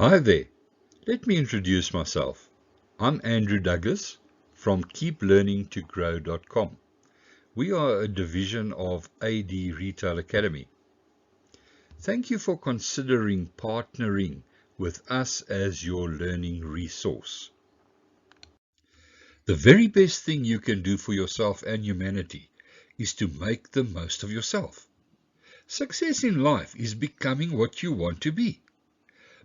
Hi there, let me introduce myself. I'm Andrew Douglas from keeplearningtogrow.com. We are a division of AD Retail Academy. Thank you for considering partnering with us as your learning resource. The very best thing you can do for yourself and humanity is to make the most of yourself. Success in life is becoming what you want to be.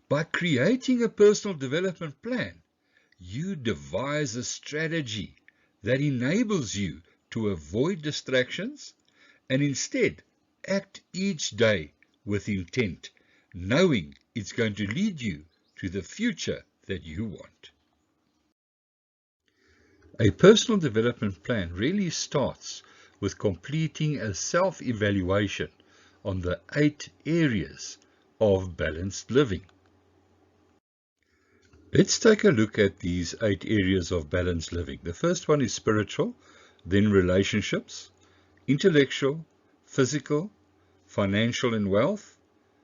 By creating a personal development plan, you devise a strategy that enables you to avoid distractions and instead act each day with intent, knowing it's going to lead you to the future that you want. A personal development plan really starts with completing a self-evaluation on the 8 areas of balanced living. Let's take a look at these 8 areas of balanced living. The first one is spiritual, then relationships, intellectual, physical, financial and wealth,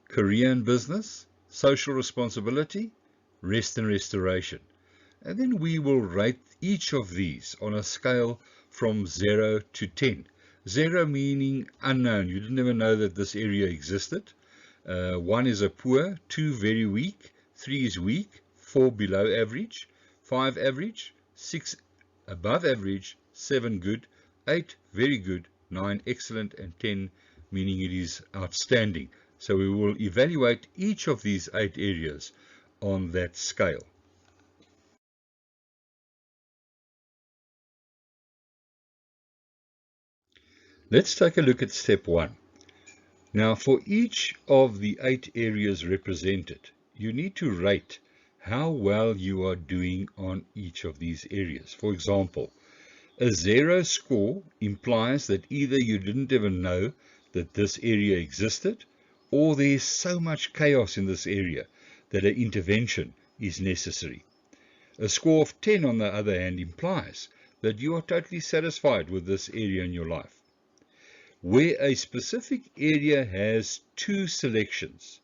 career and business, social responsibility, rest and restoration. And then we will rate each of these on a scale from 0 to 10. 0 meaning unknown. You didn't even know that this area existed. 1 is a poor, 2 very weak, 3 is weak, 4 below average, 5 average, 6 above average, 7 good, 8 very good, 9 excellent, and 10 meaning it is outstanding. So we will evaluate each of these 8 areas on that scale. Let's take a look at step 1. Now, for each of the 8 areas represented, you need to rate how well you are doing on each of these areas. For example, a 0 score implies that either you didn't even know that this area existed, or there's so much chaos in this area that an intervention is necessary. A score of 10, on the other hand, implies that you are totally satisfied with this area in your life. Where a specific area has 2 selections,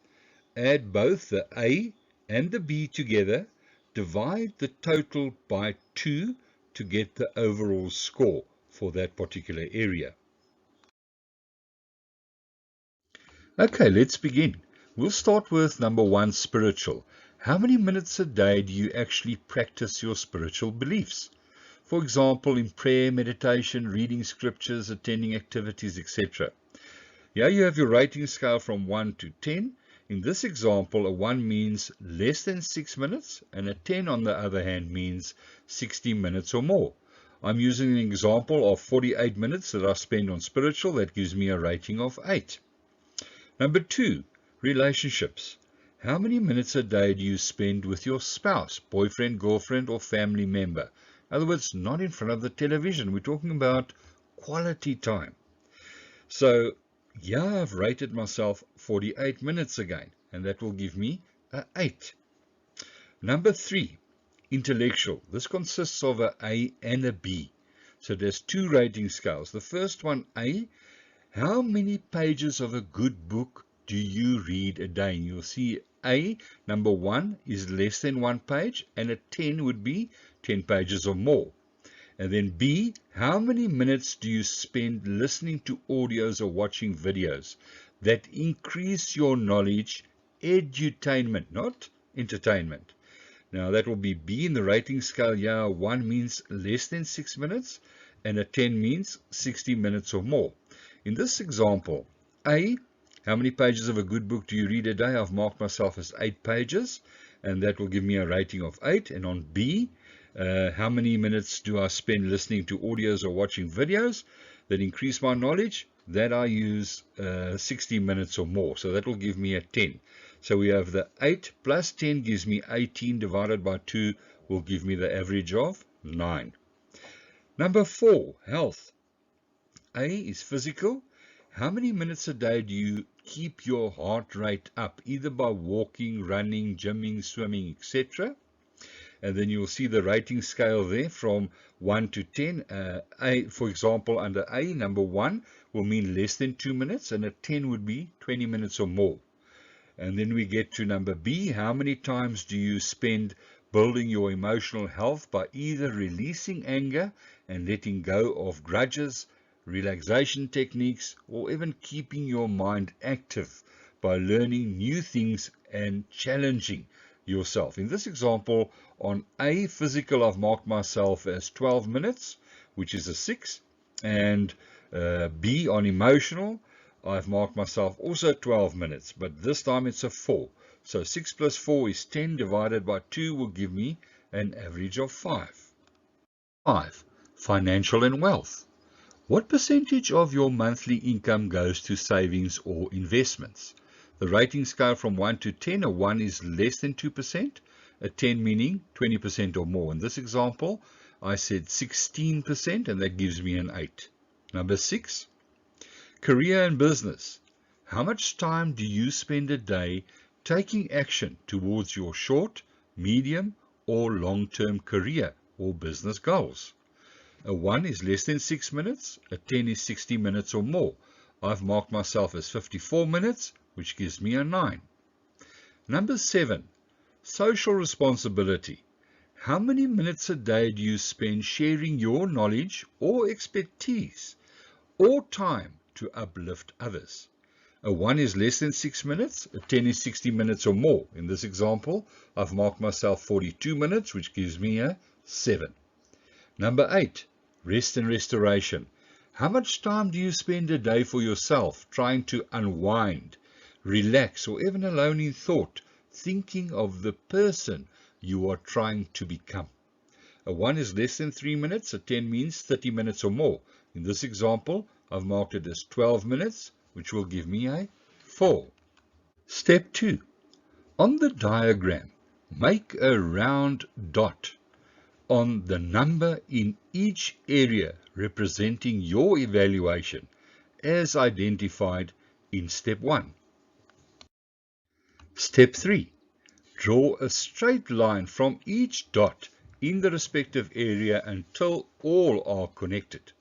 add both the A and the B together, divide the total by 2 to get the overall score for that particular area. Okay, let's begin. We'll start with number 1, spiritual. How many minutes a day do you actually practice your spiritual beliefs? For example, in prayer, meditation, reading scriptures, attending activities, etc. Here you have your rating scale from 1 to 10. In this example, a 1 means less than 6 minutes, and a 10, on the other hand, means 60 minutes or more. I'm using an example of 48 minutes that I spend on spiritual. That gives me a rating of 8. Number 2, relationships. How many minutes a day do you spend with your spouse, boyfriend, girlfriend, or family member? In other words, not in front of the television. We're talking about quality time. So, yeah, I've rated myself 48 minutes again, and that will give me an 8. Number 3, intellectual. This consists of an A and a B. So there's 2 rating scales. The first one, A, how many pages of a good book do you read a day? And you'll see A, number 1, is less than 1 page, and a 10 would be 10 pages or more. And then B, how many minutes do you spend listening to audios or watching videos that increase your knowledge, edutainment, not entertainment? Now that will be B in the rating scale. Yeah, 1 means less than 6 minutes, and a 10 means 60 minutes or more. In this example, A, how many pages of a good book do you read a day? I've marked myself as 8 pages, and that will give me a rating of 8. And on B, how many minutes do I spend listening to audios or watching videos that increase my knowledge? That I use 60 minutes or more, so that will give me a 10. So we have the 8 plus 10 gives me 18, divided by 2 will give me the average of 9. Number 4, health. A is physical. How many minutes a day do you keep your heart rate up, either by walking, running, gymming, swimming, etc.? And then you'll see the rating scale there from 1 to 10. A, for example, under A, number 1 will mean less than 2 minutes, and a 10 would be 20 minutes or more. And then we get to number B. How many times do you spend building your emotional health by either releasing anger and letting go of grudges, relaxation techniques, or even keeping your mind active by learning new things and challenging yourself? In this example, on A, physical, I've marked myself as 12 minutes, which is a 6. And B, on emotional, I've marked myself also 12 minutes, but this time it's a 4. So 6 plus 4 is 10, divided by 2 will give me an average of 5. 5. Financial and wealth. What percentage of your monthly income goes to savings or investments? The rating scale from 1 to 10, a 1 is less than 2%, a 10 meaning 20% or more. In this example, I said 16%, and that gives me an 8. Number 6, career and business. How much time do you spend a day taking action towards your short, medium, or long-term career or business goals? A 1 is less than 6 minutes, a 10 is 60 minutes or more. I've marked myself as 54 minutes, which gives me a 9. Number 7, social responsibility. How many minutes a day do you spend sharing your knowledge or expertise or time to uplift others? A 1 is less than 6 minutes, a 10 is 60 minutes or more. In this example, I've marked myself 42 minutes, which gives me a 7. Number 8, rest and restoration. How much time do you spend a day for yourself, trying to unwind, relax, or even alone in thought, thinking of the person you are trying to become? A 1 is less than 3 minutes, a 10 means 30 minutes or more. In this example, I've marked it as 12 minutes, which will give me a 4. Step 2. On the diagram, make a round dot on the number in each area representing your evaluation as identified in step 1. Step 3. Draw a straight line from each dot in the respective area until all are connected.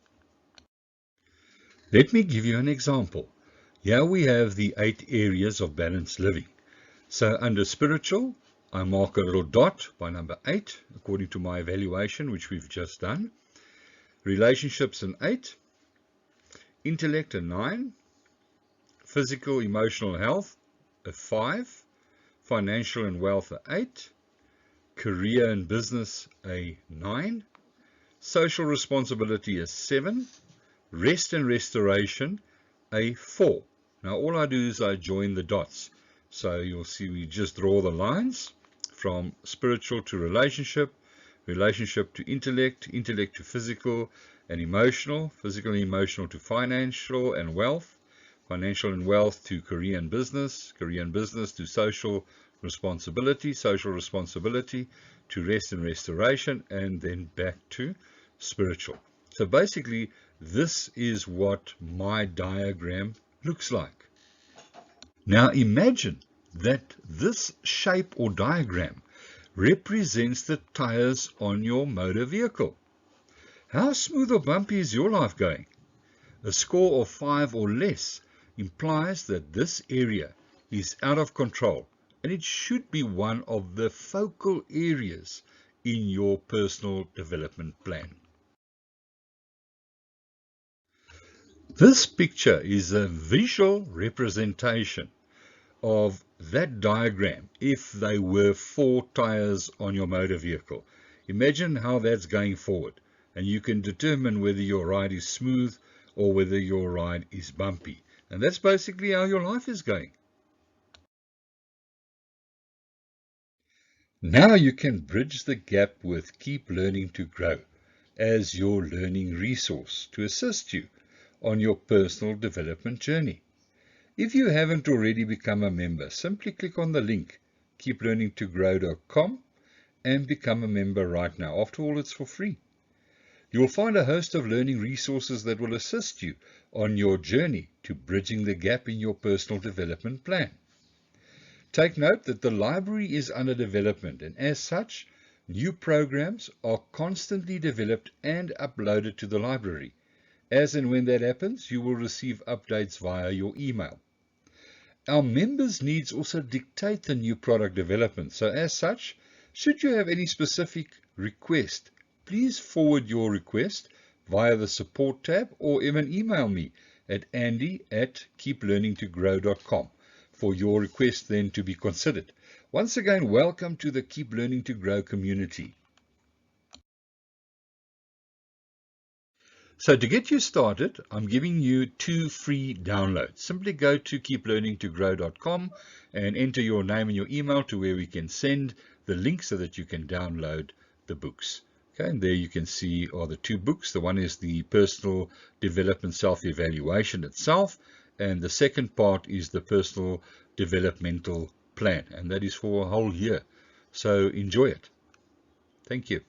Let me give you an example. Here we have the 8 areas of balanced living. So under spiritual, I mark a little dot by number 8, according to my evaluation, which we've just done. Relationships an 8. Intellect a 9. Physical, emotional health a 5. Financial and wealth a 8. Career and business a 9. Social responsibility a 7. Rest and restoration a 4. Now all I do is I join the dots. So you'll see we just draw the lines from spiritual to relationship, relationship to intellect, intellect to physical and emotional, physical and emotional to financial and wealth, financial and wealth to career and business to social responsibility to rest and restoration, and then back to spiritual. So basically, this is what my diagram looks like. Now imagine that this shape or diagram represents the tires on your motor vehicle. How smooth or bumpy is your life going? A score of 5 or less implies that this area is out of control, and it should be one of the focal areas in your personal development plan. This picture is a visual representation of that diagram if they were 4 tires on your motor vehicle. Imagine how that's going forward, and you can determine whether your ride is smooth or whether your ride is bumpy. And that's basically how your life is going. Now you can bridge the gap with Keep Learning to Grow as your learning resource to assist you on your personal development journey. If you haven't already become a member, simply click on the link keeplearningtogrow.com and become a member right now. After all, it's for free. You'll find a host of learning resources that will assist you on your journey to bridging the gap in your personal development plan. Take note that the library is under development, and as such, new programs are constantly developed and uploaded to the library. As and when that happens, you will receive updates via your email. Our members' needs also dictate the new product development. So as such, should you have any specific request, please forward your request via the support tab or even email me at andy@keeplearningtogrow.com for your request then to be considered. Once again, welcome to the Keep Learning to Grow community. So to get you started, I'm giving you 2 free downloads. Simply go to keeplearningtogrow.com and enter your name and your email to where we can send the link so that you can download the books. Okay, and there you can see are the 2 books. The one is the personal development self-evaluation itself, and the second part is the personal developmental plan, and that is for a whole year. So enjoy it. Thank you.